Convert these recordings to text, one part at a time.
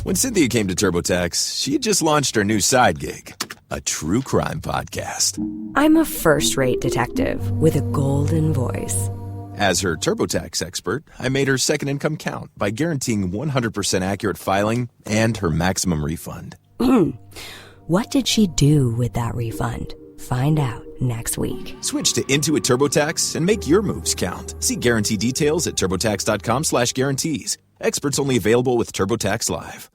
When Cynthia came to TurboTax, she had just launched her new side gig, a true crime podcast. I'm a first-rate detective with a golden voice. As her TurboTax expert, I made her second income count by guaranteeing 100% accurate filing and her maximum refund. What did she do with that refund? Find out next week. Switch to Intuit TurboTax and make your moves count. See guarantee details at turbotax.com/guarantees. Experts only available with TurboTax Live.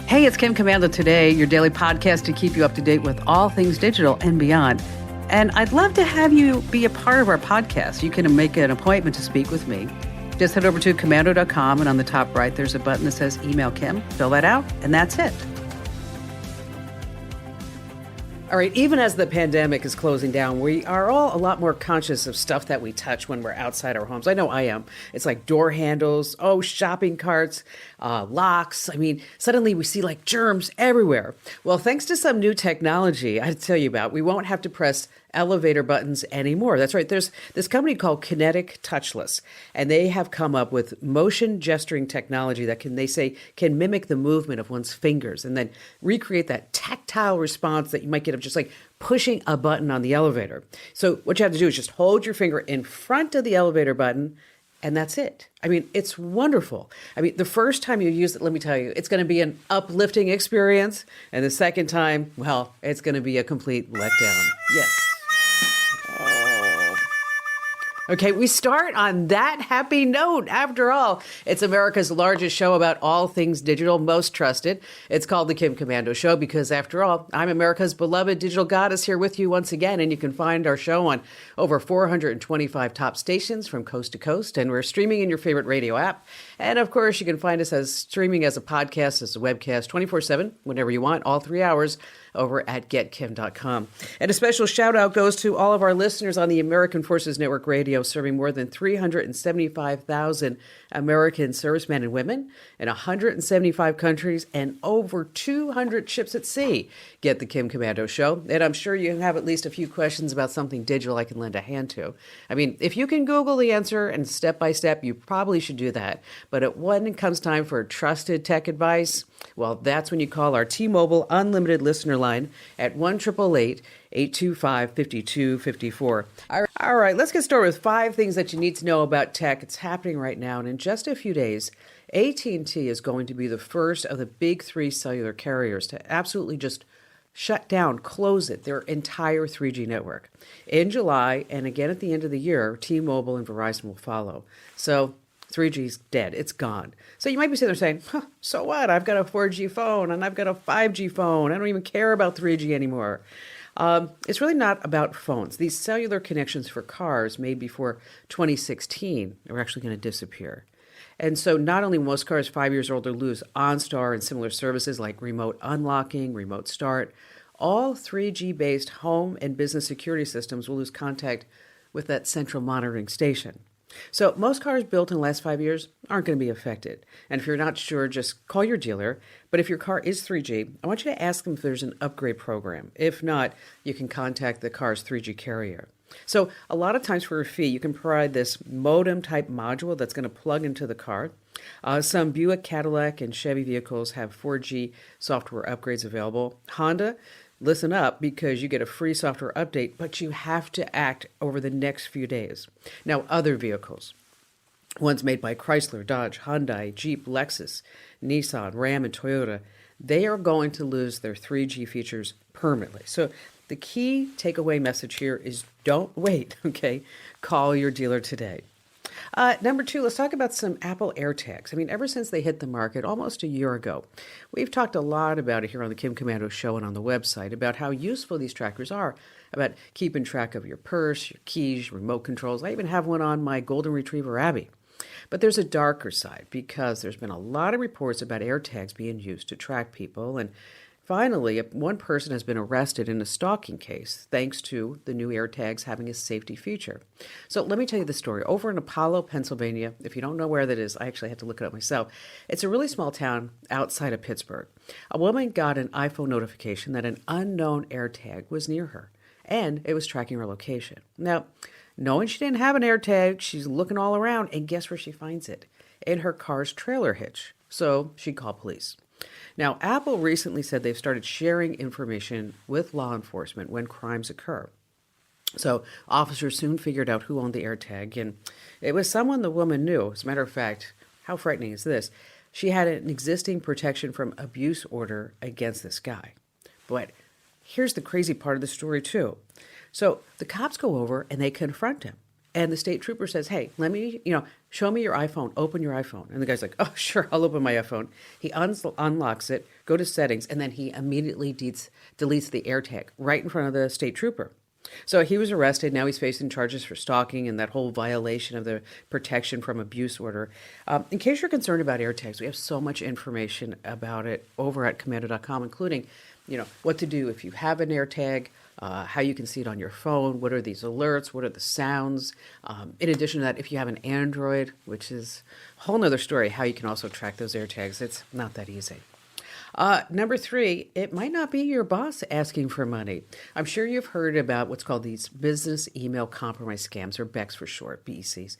Hey, it's Kim Commando Today, your daily podcast to keep you up to date with all things digital and beyond. And I'd love to have you be a part of our podcast. You can make an appointment to speak with me. Just head over to commando.com, and on the top right, there's a button that says Email Kim. Fill that out, and that's it. All right, even as the pandemic is closing down, we are all a lot more conscious of stuff that we touch when we're outside our homes. I know I am. It's like door handles, shopping carts, locks. I mean, suddenly we see like germs everywhere. Well, thanks to some new technology I tell you about, we won't have to press elevator buttons anymore. That's right. There's this company called Kinetic Touchless, and they have come up with motion gesturing technology that can mimic the movement of one's fingers and then recreate that tactile response that you might get of just like pushing a button on the elevator. So what you have to do is just hold your finger in front of the elevator button, and that's it. I mean, it's wonderful. I mean, the first time you use it, let me tell you, it's going to be an uplifting experience. And the second time, well, it's going to be a complete letdown. Yes. Okay, we start on that happy note. After all, it's America's largest show about all things digital, most trusted. It's called The Kim Commando Show because, after all, I'm America's beloved digital goddess here with you once again, and you can find our show on over 425 top stations from coast to coast, and we're streaming in your favorite radio app. And, of course, you can find us as streaming as a podcast, as a webcast, 24/7, whenever you want, all 3 hours, over at getkim.com. And a special shout out goes to all of our listeners on the American Forces Network Radio, serving more than 375,000 American servicemen and women in 175 countries and over 200 ships at sea. Get the Kim Commando Show. And I'm sure you have at least a few questions about something digital I can lend a hand to. I mean, if you can Google the answer and step by step, you probably should do that. But when it comes time for trusted tech advice, well, that's when you call our T-Mobile Unlimited listener line at 1-888-825-5254. All right, let's get started with 5 things that you need to know about tech. It's happening right now, and in just a few days, AT&T is going to be the first of the big 3 cellular carriers to absolutely just shut down, close it, their entire 3G network. In July, and again at the end of the year, T-Mobile and Verizon will follow. So 3G's dead. It's gone. So you might be sitting there saying, so what? I've got a 4G phone and I've got a 5G phone. I don't even care about 3G anymore. It's really not about phones. These cellular connections for cars made before 2016 are actually going to disappear. And so not only will most cars 5 years older lose OnStar and similar services like remote unlocking, remote start, all 3G-based home and business security systems will lose contact with that central monitoring station. So most cars built in the last 5 years aren't going to be affected. And if you're not sure, just call your dealer. But if your car is 3G, I want you to ask them if there's an upgrade program. If not, you can contact the car's 3G carrier. So a lot of times for a fee, you can provide this modem-type module that's going to plug into the car. Some Buick, Cadillac, and Chevy vehicles have 4G software upgrades available. Honda, listen up, because you get a free software update, but you have to act over the next few days. Now, other vehicles, ones made by Chrysler, Dodge, Hyundai, Jeep, Lexus, Nissan, Ram, and Toyota, they are going to lose their 3G features permanently. So the key takeaway message here is don't wait, okay? Call your dealer today. Number 2, let's talk about some Apple AirTags. I mean, ever since they hit the market almost a year ago, we've talked a lot about it here on the Kim Commando Show and on the website about how useful these trackers are, about keeping track of your purse, your keys, remote controls. I even have one on my golden retriever, Abby. But there's a darker side because there's been a lot of reports about AirTags being used to track people. And finally, one person has been arrested in a stalking case thanks to the new AirTags having a safety feature. So let me tell you the story. Over in Apollo, Pennsylvania, if you don't know where that is, I actually had to look it up myself. It's a really small town outside of Pittsburgh. A woman got an iPhone notification that an unknown AirTag was near her, and it was tracking her location. Now, knowing she didn't have an AirTag, she's looking all around, and guess where she finds it? in her car's trailer hitch. So she called police. Now, Apple recently said they've started sharing information with law enforcement when crimes occur. So officers soon figured out who owned the AirTag, and it was someone the woman knew. As a matter of fact, how frightening is this? She had an existing protection from abuse order against this guy. But here's the crazy part of the story, too. So the cops go over and they confront him. And the state trooper says, hey, let me, show me your iPhone, open your iPhone. And the guy's like, oh, sure, I'll open my iPhone. He unlocks it, go to settings, and then he immediately deletes the AirTag right in front of the state trooper. So he was arrested. Now he's facing charges for stalking and that whole violation of the protection from abuse order. In case you're concerned about AirTags, we have so much information about it over at commando.com, including, what to do if you have an AirTag, how you can see it on your phone, what are these alerts, what are the sounds. In addition to that, if you have an Android, which is a whole nother story, how you can also track those AirTags. It's not that easy. Number 3, it might not be your boss asking for money. I'm sure you've heard about what's called these business email compromise scams, or BECs for short, BECs.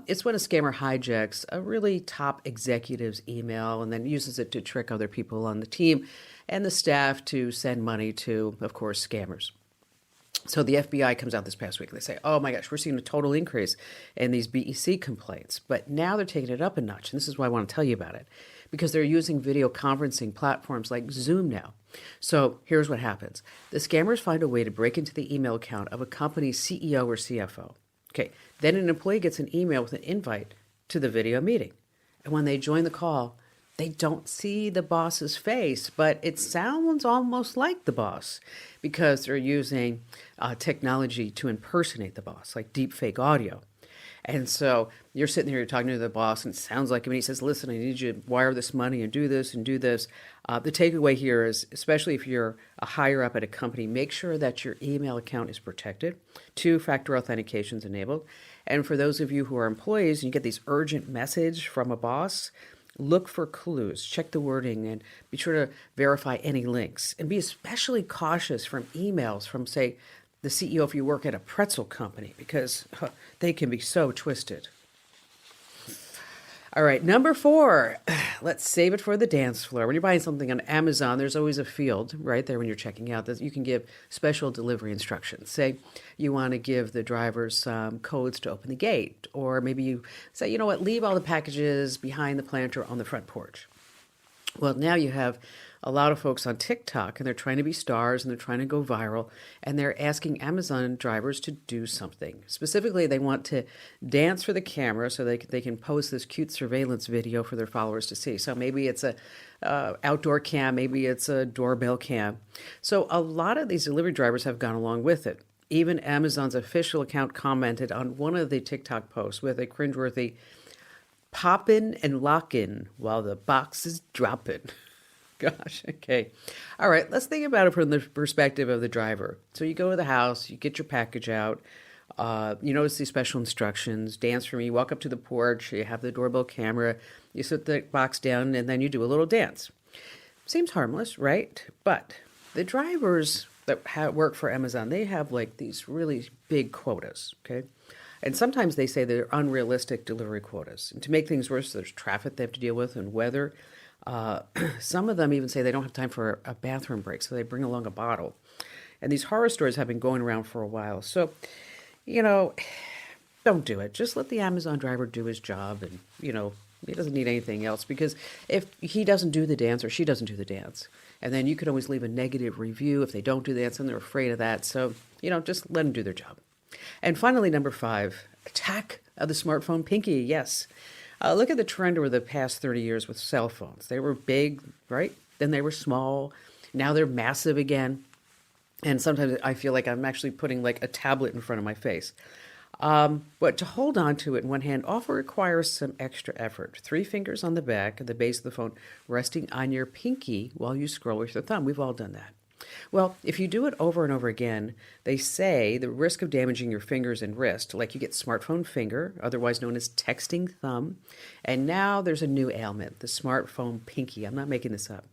It's when a scammer hijacks a really top executive's email and then uses it to trick other people on the team and the staff to send money to, of course, scammers. So the FBI comes out this past week and they say, oh my gosh, we're seeing a total increase in these BEC complaints. But now they're taking it up a notch. And this is why I want to tell you about it, because they're using video conferencing platforms like Zoom now. So here's what happens. The scammers find a way to break into the email account of a company's CEO or CFO. Okay, then an employee gets an email with an invite to the video meeting. And when they join the call, they don't see the boss's face, but it sounds almost like the boss because they're using technology to impersonate the boss, like deep fake audio. And so you're sitting there, you're talking to the boss, and it sounds like him, and he says, listen, I need you to wire this money and do this and do this. The takeaway here is, especially if you're a higher up at a company, make sure that your email account is protected, 2-factor authentication is enabled. And for those of you who are employees and you get these urgent message from a boss, look for clues, check the wording, and be sure to verify any links. And be especially cautious from emails from, say, the CEO if you work at a pretzel company, because they can be so twisted. All right, number 4, let's save it for the dance floor. When you're buying something on Amazon, there's always a field right there when you're checking out that you can give special delivery instructions. Say you want to give the drivers some codes to open the gate, or maybe you say, you know what, leave all the packages behind the planter on the front porch. Well, now you have a lot of folks on TikTok, and they're trying to be stars, and they're trying to go viral, and they're asking Amazon drivers to do something. Specifically, they want to dance for the camera so they can post this cute surveillance video for their followers to see. So maybe it's a outdoor cam, maybe it's a doorbell cam. So a lot of these delivery drivers have gone along with it. Even Amazon's official account commented on one of the TikTok posts with a cringeworthy "poppin' and lockin' while the box is droppin'." Gosh, okay. All right, let's think about it from the perspective of the driver. So you go to the house, you get your package out, you notice these special instructions, dance for me, you walk up to the porch, you have the doorbell camera, you set the box down, and then you do a little dance. Seems harmless, right? But the drivers that work for Amazon, they have like these really big quotas, okay? And sometimes they say they're unrealistic delivery quotas. And to make things worse, there's traffic they have to deal with and weather. Some of them even say they don't have time for a bathroom break, so they bring along a bottle. And these horror stories have been going around for a while. So, don't do it. Just let the Amazon driver do his job, and, he doesn't need anything else, because if he doesn't do the dance or she doesn't do the dance, and then you could always leave a negative review if they don't do the dance and they're afraid of that. So, just let them do their job. And finally, number 5, attack of the smartphone pinky. Yes. Look at the trend over the past 30 years with cell phones. They were big, right? Then they were small. Now they're massive again. And sometimes I feel like I'm actually putting like a tablet in front of my face. But to hold on to it in one hand often requires some extra effort. 3 fingers on the back at the base of the phone, resting on your pinky while you scroll with your thumb. We've all done that. Well, if you do it over and over again, they say the risk of damaging your fingers and wrist, like you get smartphone finger, otherwise known as texting thumb, and now there's a new ailment, the smartphone pinky. I'm not making this up.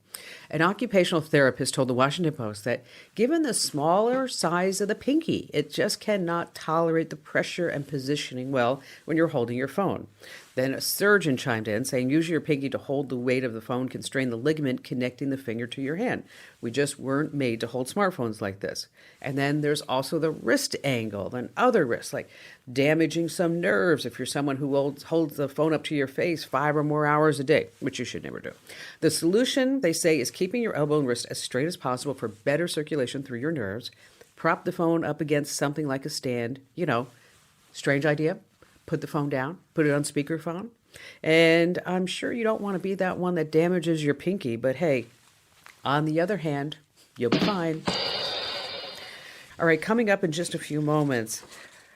An occupational therapist told the Washington Post that given the smaller size of the pinky, it just cannot tolerate the pressure and positioning well when you're holding your phone. Then a surgeon chimed in, saying using your pinky to hold the weight of the phone can strain the ligament connecting the finger to your hand. We just weren't made to hold smartphones like this. And then there's also the wrist angle and other risks, like damaging some nerves if you're someone who holds the phone up to your face 5 or more hours a day, which you should never do. The solution, they say, is keeping your elbow and wrist as straight as possible for better circulation through your nerves. Prop the phone up against something like a stand. Strange idea. Put the phone down, put it on speakerphone. And I'm sure you don't want to be that one that damages your pinky, but hey, on the other hand, you'll be fine. All right, coming up in just a few moments,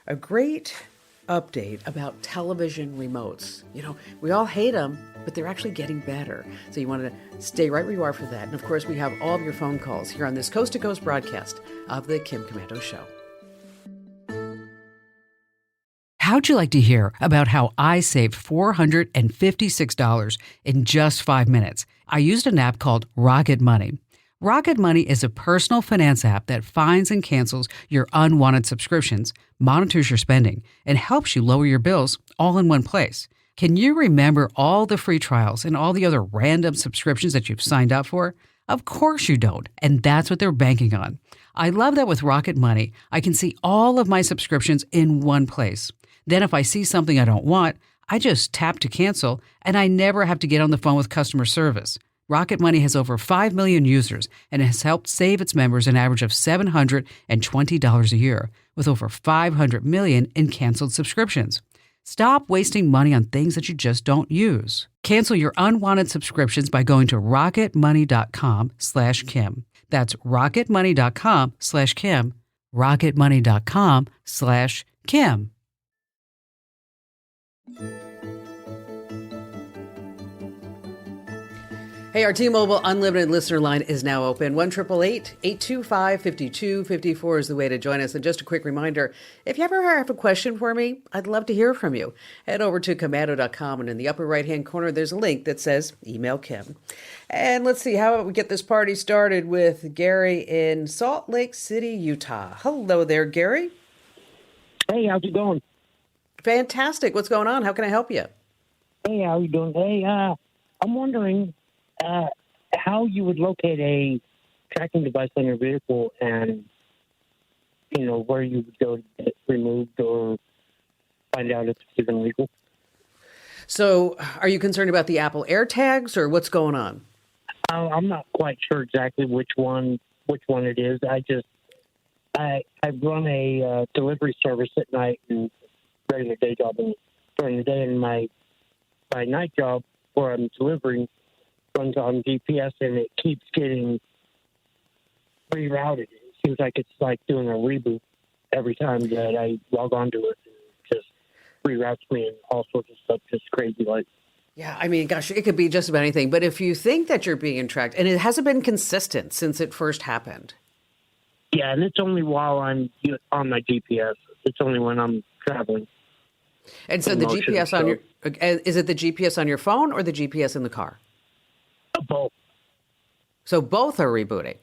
a great update about television remotes. We all hate them, but they're actually getting better. So you want to stay right where you are for that. And of course, we have all of your phone calls here on this Coast to Coast broadcast of the Kim Komando Show. How'd you like to hear about how I saved $456 in just 5 minutes? I used an app called Rocket Money. Rocket Money is a personal finance app that finds and cancels your unwanted subscriptions, monitors your spending, and helps you lower your bills all in one place. Can you remember all the free trials and all the other random subscriptions that you've signed up for? Of course you don't, and that's what they're banking on. I love that with Rocket Money, I can see all of my subscriptions in one place. Then if I see something I don't want, I just tap to cancel, and I never have to get on the phone with customer service. Rocket Money has over 5 million users and has helped save its members an average of $720 a year, with over 500 million in canceled subscriptions. Stop wasting money on things that you just don't use. Cancel your unwanted subscriptions by going to rocketmoney.com/Kim. That's rocketmoney.com/Kim. rocketmoney.com/Kim. Hey, our T-Mobile Unlimited listener line is now open. 1-888-825-5254 is the way to join us. And just a quick reminder, if you ever have a question for me, I'd love to hear from you. Head over to komando.com, and in the upper right-hand corner, there's a link that says Email Kim. And let's see, how about we get this party started with Gary in Salt Lake City, Utah. Hello there, Gary. Hey, how's it going? Fantastic. What's going on? How can I help you? Hey, how you doing? Hey, I'm wondering how you would locate a tracking device on your vehicle and, where you would go to get it removed or find out if it's even legal. So are you concerned about the Apple AirTags or what's going on? I'm not quite sure exactly which one it is. I run a delivery service at night and regular day job, and during the day, and my night job where I'm delivering runs on GPS, and it keeps getting rerouted. It seems like it's like doing a reboot every time that I log on to it. It just reroutes me and all sorts of stuff, just crazy like. Yeah, I mean, gosh, it could be just about anything. But if you think that you're being tracked, and it hasn't been consistent since it first happened. Yeah, and it's only while I'm on my GPS. It's only when I'm traveling. And so the GPS on your, is it the GPS on your phone or the GPS in the car? Both. So both are rebooting.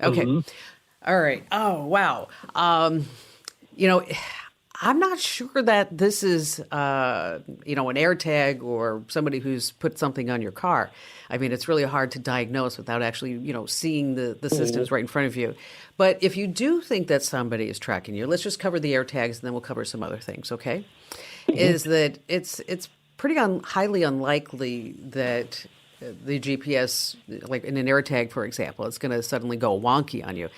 Okay. Mm-hmm. All right. Oh, wow. I'm not sure that this is, an AirTag or somebody who's put something on your car. I mean, it's really hard to diagnose without actually, seeing the systems right in front of you. But if you do think that somebody is tracking you, let's just cover the AirTags and then we'll cover some other things, okay? Mm-hmm. Is that it's pretty highly unlikely that the GPS, like in an AirTag, for example, it's going to suddenly go wonky on you.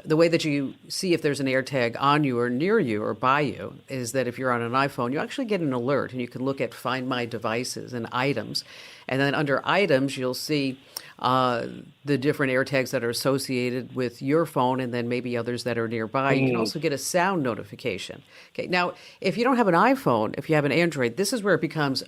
The way that you see if there's an AirTag on you or near you or by you is that if you're on an iPhone, you actually get an alert and you can look at Find My Devices and items. And then under items, you'll see the different AirTags that are associated with your phone and then maybe others that are nearby. You can also get a sound notification. Okay. Now, if you don't have an iPhone, if you have an Android, this is where it becomes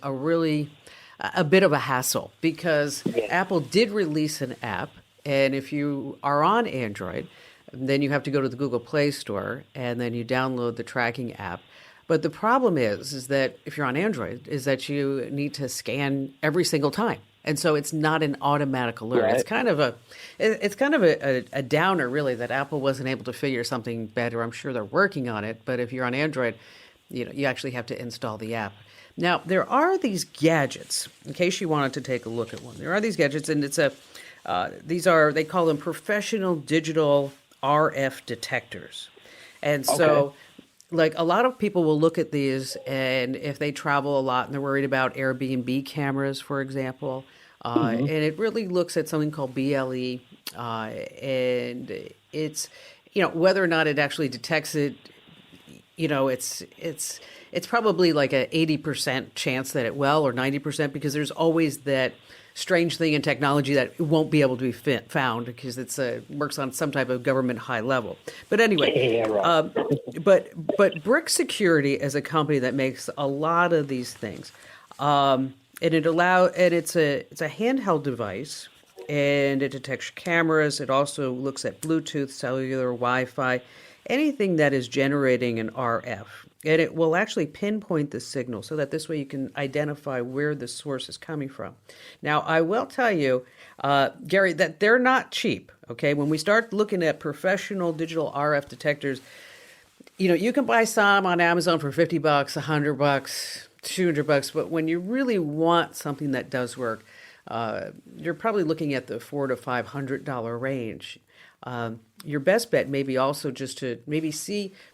a bit of a hassle because Apple did release an app, and if you are on Android, then you have to go to the Google Play Store and then you download the tracking app. But the problem is that if you're on Android, is that you need to scan every single time. And so it's not an automatic alert. Right. It's kind of a downer, really, that Apple wasn't able to figure something better. I'm sure they're working on it, but if you're on Android, you actually have to install the app. Now, there are these gadgets, in case you wanted to take a look at one. There are these gadgets, and they call them professional digital RF detectors. And so, like, a lot of people will look at these, and if they travel a lot and they're worried about Airbnb cameras, for example, and it really looks at something called BLE, and it's, whether or not it actually detects it, it's probably like a 80% chance that it will, or 90%, because there's always that strange thing in technology that it won't be able to be found because it's works on some type of government high level. But anyway, Yeah, right. but Brick Security is a company that makes a lot of these things, and it's a handheld device, and it detects cameras. It also looks at Bluetooth, cellular, Wi-Fi, anything that is generating an RF. And it will actually pinpoint the signal so that this way you can identify where the source is coming from. Now, I will tell you, Gary, that they're not cheap, okay? When we start looking at professional digital RF detectors, you can buy some on Amazon for $50, $100, $200, but when you really want something that does work, you're probably looking at the $400 to $500 range. Your best bet may be also just to maybe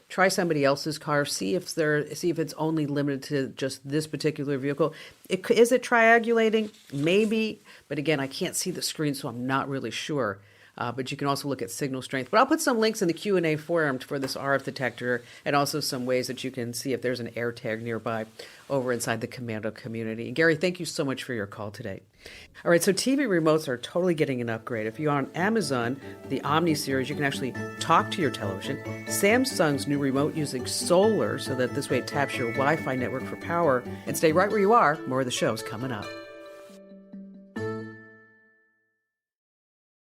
try somebody else's car, see if it's only limited to just this particular vehicle. Is it triangulating? Maybe, but again, I can't see the screen, so I'm not really sure. But you can also look at signal strength. But I'll put some links in the Q&A forum for this RF detector, and also some ways that you can see if there's an AirTag nearby over inside the Commando community. And Gary, thank you so much for your call today. All right, so TV remotes are totally getting an upgrade. If you're on Amazon, the Omni series, you can actually talk to your television. Samsung's new remote using solar, so that this way it taps your Wi-Fi network for power. And stay right where you are. More of the show's coming up.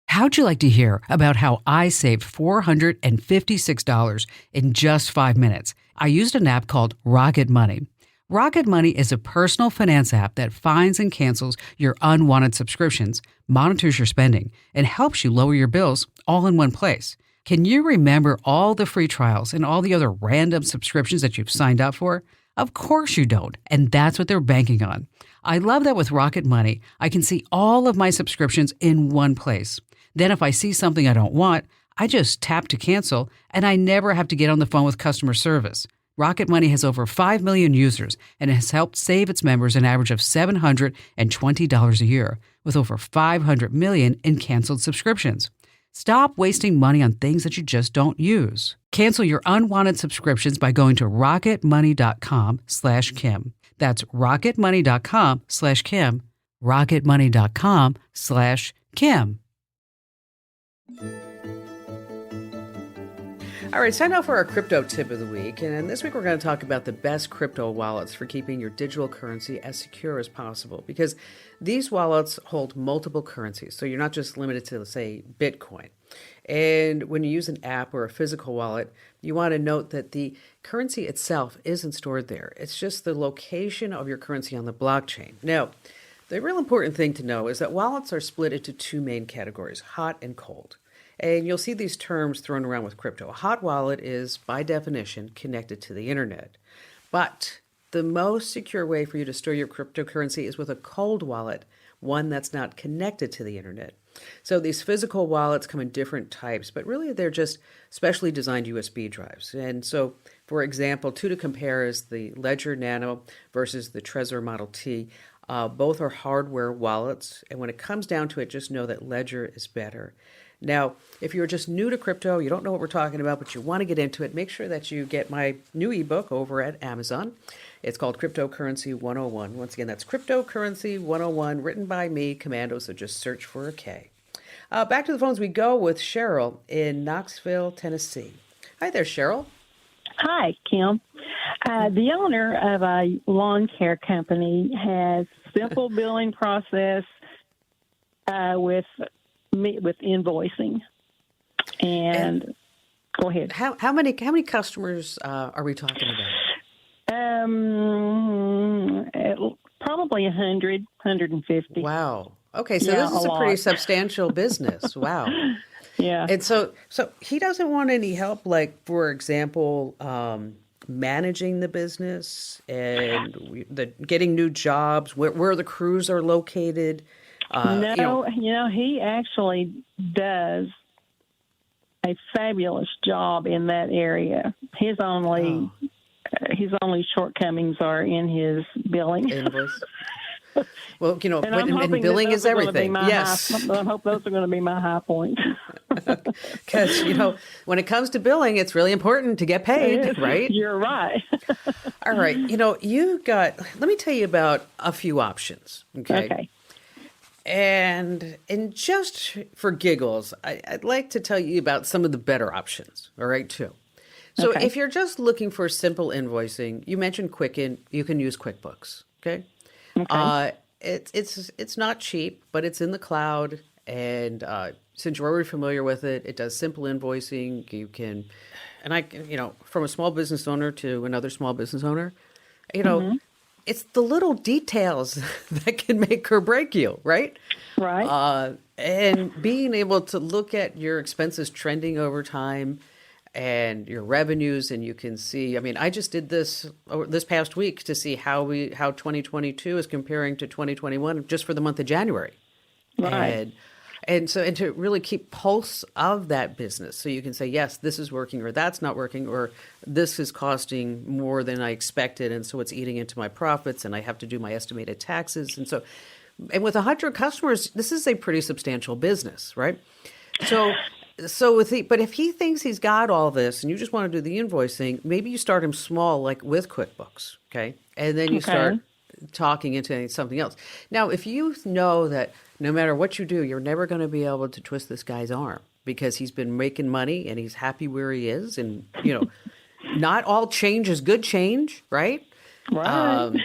How'd you like to hear about how I saved $456 in just 5 minutes? I used an app called Rocket Money. Rocket Money is a personal finance app that finds and cancels your unwanted subscriptions, monitors your spending, and helps you lower your bills all in one place. Can you remember all the free trials and all the other random subscriptions that you've signed up for? Of course you don't, and that's what they're banking on. I love that with Rocket Money, I can see all of my subscriptions in one place. Then if I see something I don't want, I just tap to cancel, and I never have to get on the phone with customer service. Rocket Money has over 5 million users and has helped save its members an average of $720 a year, with over 500 million in canceled subscriptions. Stop wasting money on things that you just don't use. Cancel your unwanted subscriptions by going to rocketmoney.com/Kim. That's rocketmoney.com/Kim. rocketmoney.com/Kim. All right, it's time now for our crypto tip of the week. And this week we're going to talk about the best crypto wallets for keeping your digital currency as secure as possible, because these wallets hold multiple currencies. So you're not just limited to, say, Bitcoin. And when you use an app or a physical wallet, you want to note that the currency itself isn't stored there. It's just the location of your currency on the blockchain. Now, the real important thing to know is that wallets are split into two main categories, hot and cold. And you'll see these terms thrown around with crypto. A hot wallet is, by definition, connected to the internet. But the most secure way for you to store your cryptocurrency is with a cold wallet, one that's not connected to the internet. So these physical wallets come in different types, but really they're just specially designed USB drives. And so, for example, two to compare is the Ledger Nano versus the Trezor Model T. Both are hardware wallets, and when it comes down to it, just know that Ledger is better. Now, if you're just new to crypto, you don't know what we're talking about, but you want to get into it, make sure that you get my new ebook over at Amazon. It's called Cryptocurrency 101. Once again, that's Cryptocurrency 101, written by me, Commando, so just search for a K. Back to the phones we go with Cheryl in Knoxville, Tennessee. Hi there, Cheryl. Hi, Kim. The owner of a lawn care company has simple billing process with invoicing. And go ahead. How many customers are we talking about? Probably 100, 150. Wow. Okay, so Yeah, this is a a pretty lot. substantial business. Wow. Yeah. And so he doesn't want any help, like, for example, managing the business and getting new jobs, where the crews are located. No, he actually does a fabulous job in that area. His only shortcomings are in his billing. Invoice. Well, And I'm hoping billing that is those are gonna everything. be my Yes. I hope those are going to be my high points. Because, when it comes to billing, it's really important to get paid, right? You're right. All right. Let me tell you about a few options. Okay. And just for giggles, I'd like to tell you about some of the better options. All right, too. So Okay. if you're just looking for simple invoicing, you mentioned Quicken, you can use QuickBooks. Okay. It's not cheap, but it's in the cloud. And since you're already familiar with it, it does simple invoicing. You can, from a small business owner to another small business owner, it's the little details that can make or break you, right? Right. And being able to look at your expenses trending over time and your revenues, and you can see, I just did this past week to see how 2022 is comparing to 2021 just for the month of January. Right. And to really keep pulse of that business, so you can say, yes, this is working, or that's not working, or this is costing more than I expected, and so it's eating into my profits, and I have to do my estimated taxes. And with 100 customers, this is a pretty substantial business, right? But if he thinks he's got all this and you just want to do the invoicing, maybe you start him small, like with QuickBooks, okay? And then you start talking into something else. Now, if you know that no matter what you do, you're never going to be able to twist this guy's arm because he's been making money and he's happy where he is, and, not all change is good change, right? Right.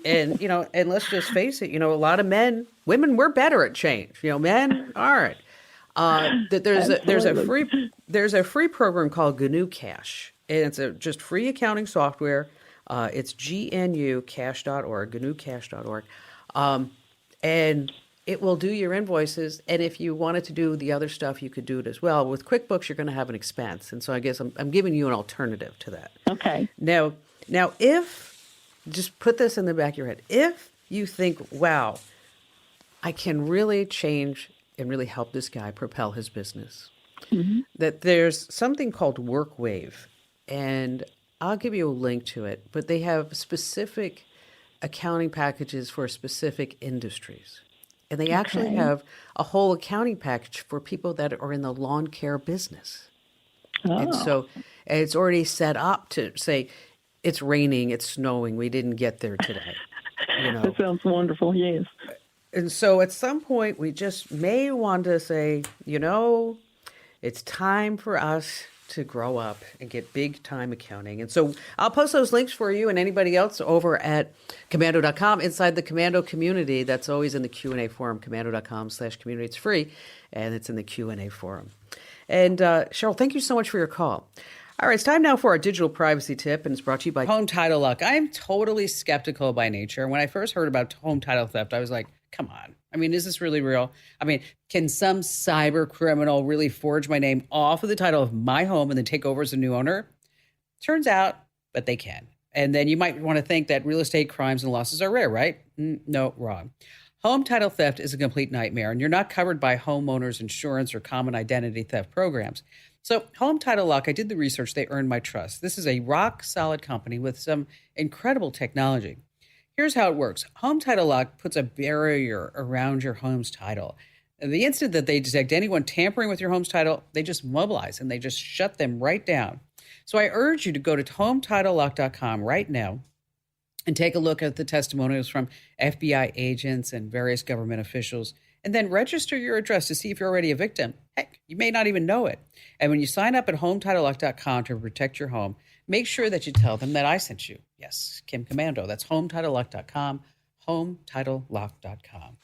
And let's just face it, a lot of women, we're better at change. Men aren't. There's a free program called GNU Cash, and it's just free accounting software. It's gnucash.org, gnucash.org, and it will do your invoices. And if you wanted to do the other stuff, you could do it as well. With QuickBooks, you're going to have an expense, and so I guess I'm giving you an alternative to that. Okay. Now, if just put this in the back of your head, if you think, wow, I can really change and really help this guy propel his business, that there's something called WorkWave, and I'll give you a link to it, but they have specific accounting packages for specific industries. And they actually have a whole accounting package for people that are in the lawn care business. And so it's already set up to say, it's raining, it's snowing, we didn't get there today. That sounds wonderful, yes. And so at some point, we just may want to say, it's time for us to grow up and get big time accounting. And so I'll post those links for you and anybody else over at commando.com inside the Commando community. That's always in the Q&A forum, commando.com/community. It's free, and it's in the Q&A forum. And Cheryl, thank you so much for your call. All right, it's time now for our digital privacy tip, and it's brought to you by Home Title Lock. I'm totally skeptical by nature. When I first heard about home title theft, I was like, come on. Is this really real? Can some cyber criminal really forge my name off of the title of my home and then take over as a new owner? Turns out, but they can. And then you might want to think that real estate crimes and losses are rare, right? No, wrong. Home title theft is a complete nightmare, and you're not covered by homeowners insurance or common identity theft programs. So Home Title Lock, I did the research. They earned my trust. This is a rock-solid company with some incredible technology. Here's how it works. Home Title Lock puts a barrier around your home's title. The instant that they detect anyone tampering with your home's title, they just mobilize and they just shut them right down. So I urge you to go to HometitleLock.com right now and take a look at the testimonials from FBI agents and various government officials, and then register your address to see if you're already a victim. Heck, you may not even know it. And when you sign up at HometitleLock.com to protect your home, make sure that you tell them that I sent you. Yes, Kim Commando. That's HometitleLock.com, HometitleLock.com.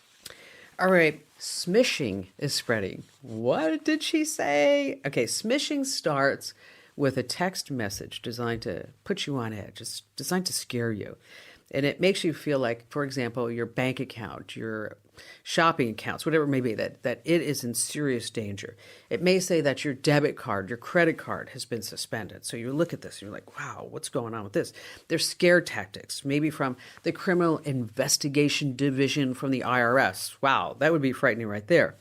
All right, smishing is spreading. What did she say? Okay, smishing starts with a text message designed to put you on edge. It's designed to scare you. And it makes you feel like, for example, your bank account, your shopping accounts, whatever it may be, that it is in serious danger. It may say that your debit card, your credit card has been suspended. So you look at this and you're like, wow, what's going on with this? There's scare tactics, maybe from the Criminal Investigation Division from the IRS. Wow, that would be frightening right there.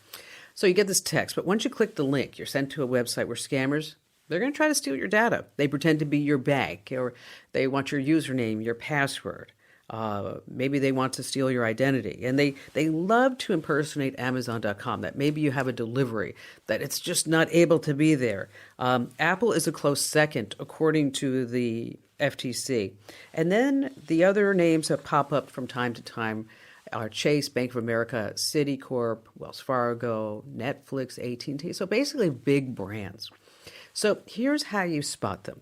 So you get this text, but once you click the link, you're sent to a website where scammers, they're going to try to steal your data. They pretend to be your bank, or they want your username, your password. Maybe they want to steal your identity. And they love to impersonate Amazon.com, that maybe you have a delivery, that it's just not able to be there. Apple is a close second, according to the FTC. And then the other names that pop up from time to time are Chase, Bank of America, Citicorp, Wells Fargo, Netflix, AT&T. So basically big brands. So here's how you spot them.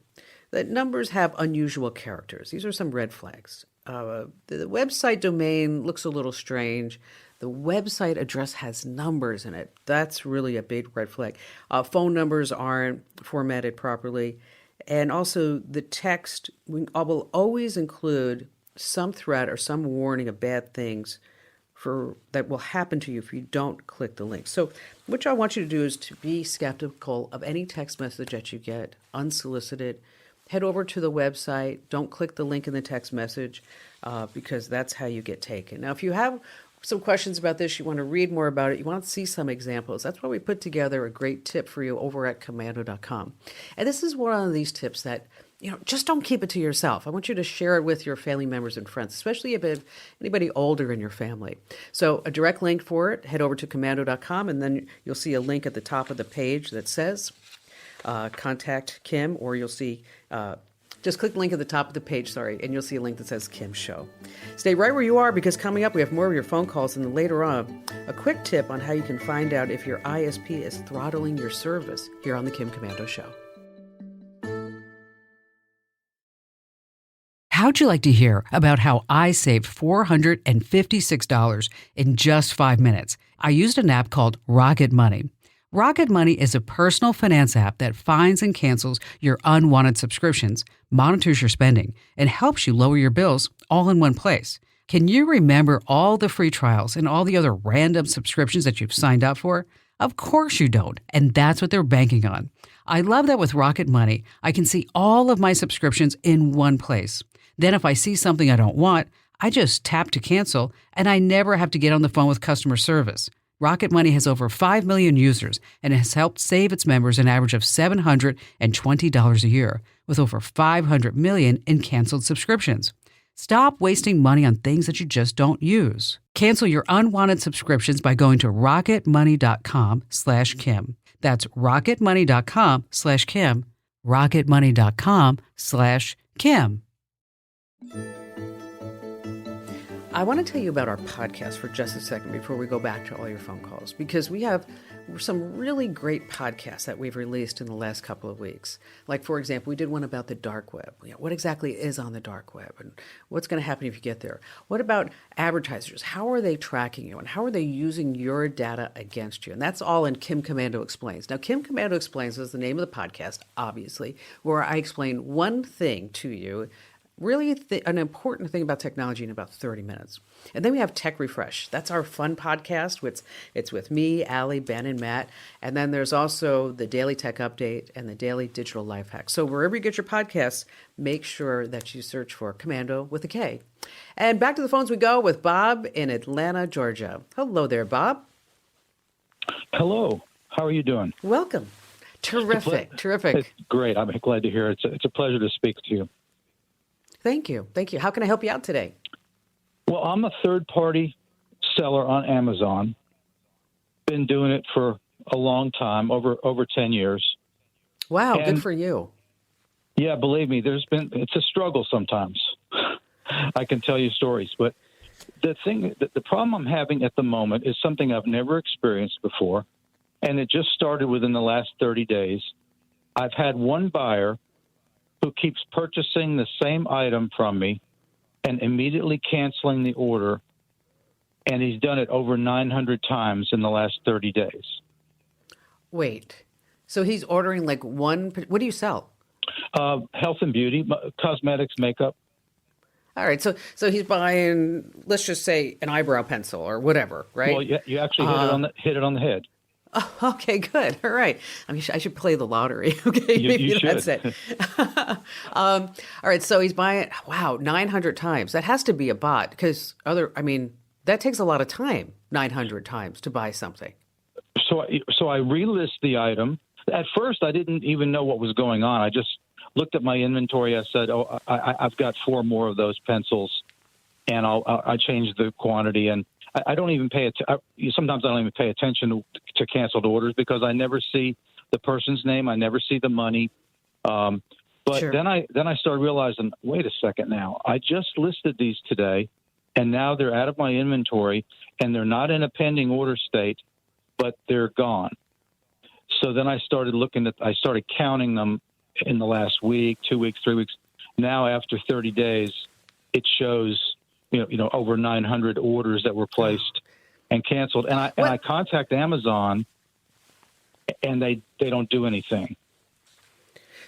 The numbers have unusual characters. These are some red flags. The website domain looks a little strange. The website address has numbers in it. That's really a big red flag. Phone numbers aren't formatted properly. And also the text will always include some threat or some warning of bad things that will happen to you if you don't click the link. So what I want you to do is to be skeptical of any text message that you get, unsolicited. Head over to the website. Don't click the link in the text message because that's how you get taken. Now, if you have some questions about this, you want to read more about it, you want to see some examples, that's why we put together a great tip for you over at Komando.com. And this is one of these tips that, just don't keep it to yourself. I want you to share it with your family members and friends, especially if anybody older in your family. So a direct link for it, head over to Komando.com, and then you'll see a link at the top of the page that says contact Kim, or you'll see, just click the link at the top of the page, and you'll see a link that says Kim Show. Stay right where you are, because coming up we have more of your phone calls, and then later on, a quick tip on how you can find out if your ISP is throttling your service here on the Kim Komando Show. How'd you like to hear about how I saved $456 in just 5 minutes? I used an app called Rocket Money. Rocket Money is a personal finance app that finds and cancels your unwanted subscriptions, monitors your spending, and helps you lower your bills all in one place. Can you remember all the free trials and all the other random subscriptions that you've signed up for? Of course you don't, and that's what they're banking on. I love that with Rocket Money, I can see all of my subscriptions in one place. Then if I see something I don't want, I just tap to cancel, and I never have to get on the phone with customer service. Rocket Money has over 5 million users and has helped save its members an average of $720 a year, with over 500 million in canceled subscriptions. Stop wasting money on things that you just don't use. Cancel your unwanted subscriptions by going to rocketmoney.com/Kim. That's rocketmoney.com/Kim. rocketmoney.com/Kim. I want to tell you about our podcast for just a second before we go back to all your phone calls, because we have some really great podcasts that we've released in the last couple of weeks. Like, for example, we did one about the dark web. What exactly is on the dark web, and what's going to happen if you get there? What about advertisers? How are they tracking you, and how are they using your data against you? And that's all in Kim Komando Explains. Now, Kim Komando Explains is the name of the podcast, obviously, where I explain one thing to you, really an important thing about technology in about 30 minutes. And then we have Tech Refresh. That's our fun podcast. It's with me, Allie, Ben, and Matt. And then there's also the Daily Tech Update and the Daily Digital Life Hack. So wherever you get your podcasts, make sure that you search for Komando with a K. And back to the phones we go with Bob in Atlanta, Georgia. Hello there, Bob. Hello. How are you doing? Welcome. Terrific. It's great. I'm glad to hear it. It's a pleasure to speak to you. Thank you. How can I help you out today? Well, I'm a third-party seller on Amazon. Been doing it for a long time, over 10 years. Wow, good for you. Yeah, believe me, it's a struggle sometimes. I can tell you stories, but the problem I'm having at the moment is something I've never experienced before, and it just started within the last 30 days. I've had one buyer who keeps purchasing the same item from me and immediately canceling the order, and he's done it over 900 times in the last 30 days. Wait, so he's ordering like one, what do you sell? Health and beauty, cosmetics, makeup. All right, so he's buying, let's just say, an eyebrow pencil or whatever, right? Well, you actually hit it on the head. Oh, okay, good. All right. I mean, I should play the lottery. Okay, maybe you that's should. it. All right, so he's buying, wow, 900 times. That has to be a bot because that takes a lot of time, 900 times to buy something. So I relist the item. At first, I didn't even know what was going on. I just looked at my inventory. I said, "Oh, I've got 4 more of those pencils," and I changed the quantity. And I don't even sometimes I don't even pay attention to canceled orders because I never see the person's name. I never see the money. But Sure. then I started realizing, wait a second now. I just listed these today, and now they're out of my inventory, and they're not in a pending order state, but they're gone. So then I started counting them in the last week, 2 weeks, 3 weeks. Now, after 30 days, it shows, over 900 orders that were placed and canceled. And I contact Amazon, and they don't do anything.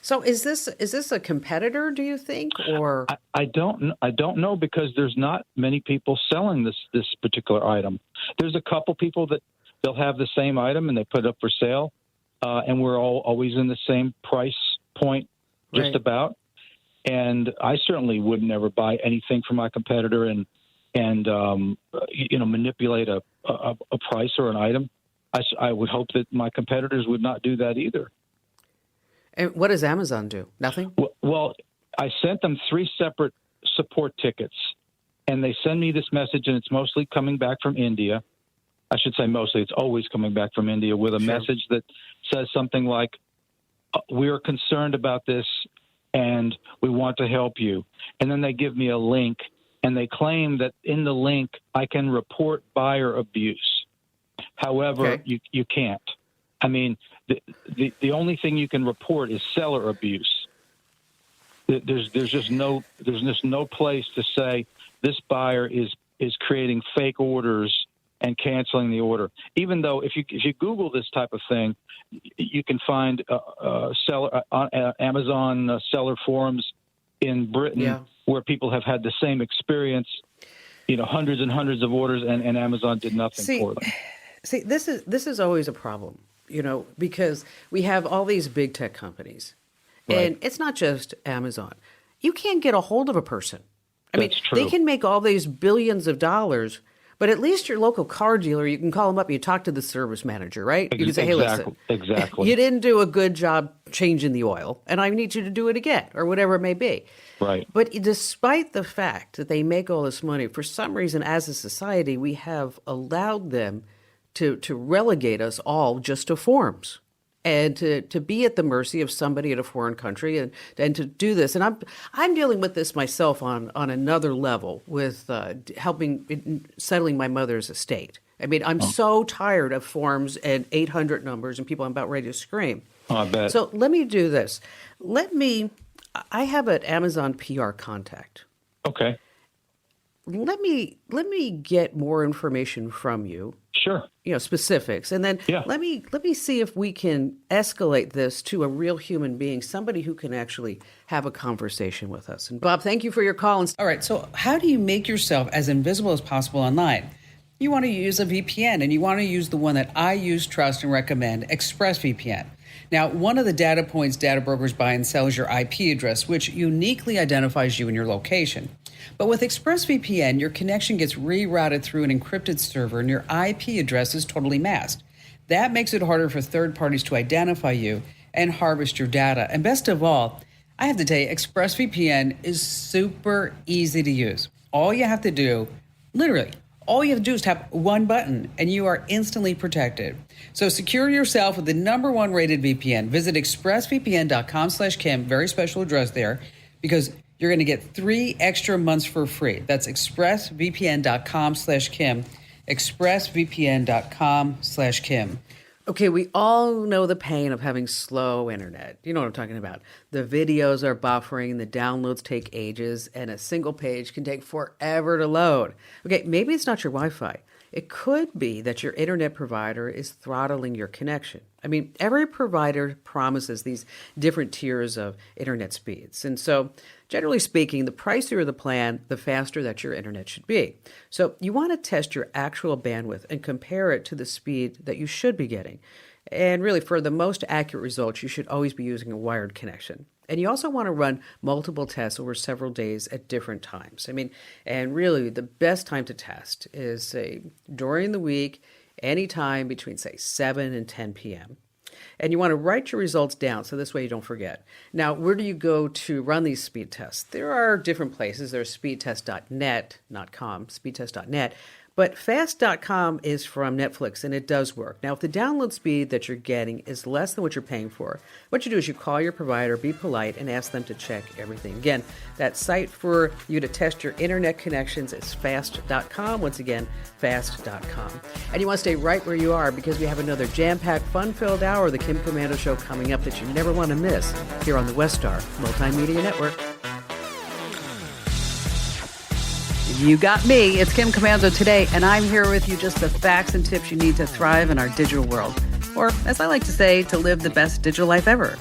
So is this a competitor, do you think, or? I don't know because there's not many people selling this particular item. There's a couple people that they'll have the same item and they put it up for sale, and we're always in the same price point, just Right. about. And I certainly would never buy anything from my competitor and manipulate a price or an item. I would hope that my competitors would not do that either. And what does Amazon do? Nothing? Well, I sent them 3 separate support tickets, and they send me this message, and it's mostly coming back from India. I should say mostly. It's always coming back from India with a Sure. message that says something like, "We are concerned about this, and we want to help you." And then they give me a link, and they claim that in the link I can report buyer abuse. However, Okay. you can't. I mean, the only thing you can report is seller abuse. There's just no place to say this buyer is creating fake orders and canceling the order. Even though if you Google this type of thing, you can find Amazon seller forums in Britain where people have had the same experience. Hundreds and hundreds of orders, and Amazon did nothing for them. See, this is always a problem, because we have all these big tech companies, and it's not just Amazon. You can't get a hold of a person. That's true. They can make all these billions of dollars, but at least your local car dealer, you can call them up and you talk to the service manager, right? You can say, "Hey, listen, exactly. you didn't do a good job changing the oil, and I need you to do it again," or whatever it may be. Right. But despite the fact that they make all this money, for some reason, as a society, we have allowed them to relegate us all just to forms and to be at the mercy of somebody in a foreign country and to do this. And I'm dealing with this myself on another level with settling my mother's estate. I mean, I'm so tired of forms and 800 numbers and people. I'm about ready to scream. Oh, I bet. So let me do this. I have an Amazon PR contact. Okay. Let me get more information from you. Sure. Specifics. And then let me see if we can escalate this to a real human being, somebody who can actually have a conversation with us. And Bob, thank you for your call. All right, so how do you make yourself as invisible as possible online? You want to use a VPN, and you want to use the one that I use, trust, and recommend, ExpressVPN. Now, one of the data points data brokers buy and sell is your IP address, which uniquely identifies you and your location. But with ExpressVPN, your connection gets rerouted through an encrypted server, and your IP address is totally masked. That makes it harder for third parties to identify you and harvest your data. And best of all, I have to tell you, ExpressVPN is super easy to use. All you have to do, literally, all you have to do is tap one button and you are instantly protected. So secure yourself with the #1 rated VPN. Visit expressvpn.com/Kim, very special address there, because you're going to get 3 extra months for free. That's expressvpn.com/Kim, expressvpn.com/Kim. Okay, we all know the pain of having slow internet. You know what I'm talking about. The videos are buffering, the downloads take ages, and a single page can take forever to load. Okay, maybe it's not your Wi-Fi. it could be that your internet provider is throttling your connection. I mean, every provider promises these different tiers of internet speeds. And so, generally speaking, the pricier the plan, the faster that your internet should be. So, you want to test your actual bandwidth and compare it to the speed that you should be getting. And really, for the most accurate results, you should always be using a wired connection. And you also want to run multiple tests over several days at different times. I mean, and really, the best time to test is, say, during the week, anytime between, say, 7 and 10 p.m. And you want to write your results down so this way you don't forget. Now, where do you go to run these speed tests? There are different places. There's speedtest.net, not com, speedtest.net. But fast.com is from Netflix, and it does work. Now, if the download speed that you're getting is less than what you're paying for, what you do is you call your provider, be polite, and ask them to check everything. Again, that site for you to test your internet connections is fast.com. Once again, fast.com. And you want to stay right where you are because we have another jam-packed, fun-filled hour of the Kim Komando Show coming up that you never want to miss here on the Westar Multimedia Network. You got me. It's Kim Komando today, and I'm here with you just the facts and tips you need to thrive in our digital world. Or, as I like to say, to live the best digital life ever.